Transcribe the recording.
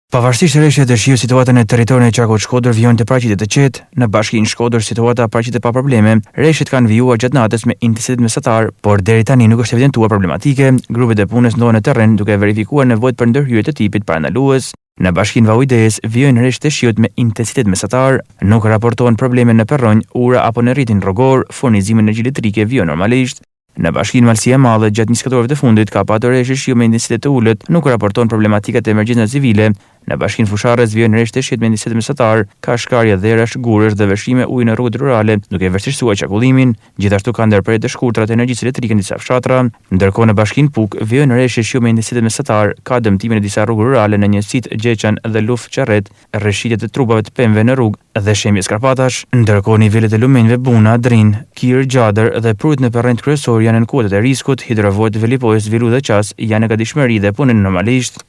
Pavarësisht rreshtit të shiut, situata në territorin e qarkut Shkodër vijojnë të paraqitet të qetë. Në bashkinë Shkodër situata paraqitet pa probleme. Rreshtit kanë vijuar gjatë natës me intensitet mesatar, por deri tani nuk është evidentuar problematike. Grupet e punës ndohen në terren duke verifikuar nevojët për ndërhyrje të tipit parandalues. Në bashkinë Vauides vijojnë rreshtet e shiut me intensitet mesatar, nuk raportohen probleme në perronj, ura apo në rrjetin rrogor, furnizimi energji elektrike vijon normalisht. Në bashkinë Malësia e Madhe gjatë 24 orëve të fundit ka patur rreshtë shiu me intensitet të ulët, nuk raporton problematikat e emergjencës civile. Në bashkinë Fusharrës vijojnë rreshtë shiut me intensitet mesatar, ka shkarje dherash, gurësh dhe veshime ujë në rrugët rurale, duke vështirësuar qarkullimin. Gjithashtu ka ndërprerje të shkurtra të energjisë elektrike në disa fshatra. Ndërkohë në bashkinë Puk vijojnë rreshtë shiu me intensitet mesatar, ka dëmtime në disa rrugë rurale në njësitë Gjeçan dhe Luf Qarret, rreshitje të trupave të pemëve në rrugë dhe shembje skarpatash. Ndërkohë nivelet e lumenjve Buna, Drin, Kir, Gjadër dhe prujt në perrejt kryesor janë në kuotat e riskut. Hidrovolt Velipojës, Vilu dhe Qas janë në gatishmëri dhe punojnë normalisht.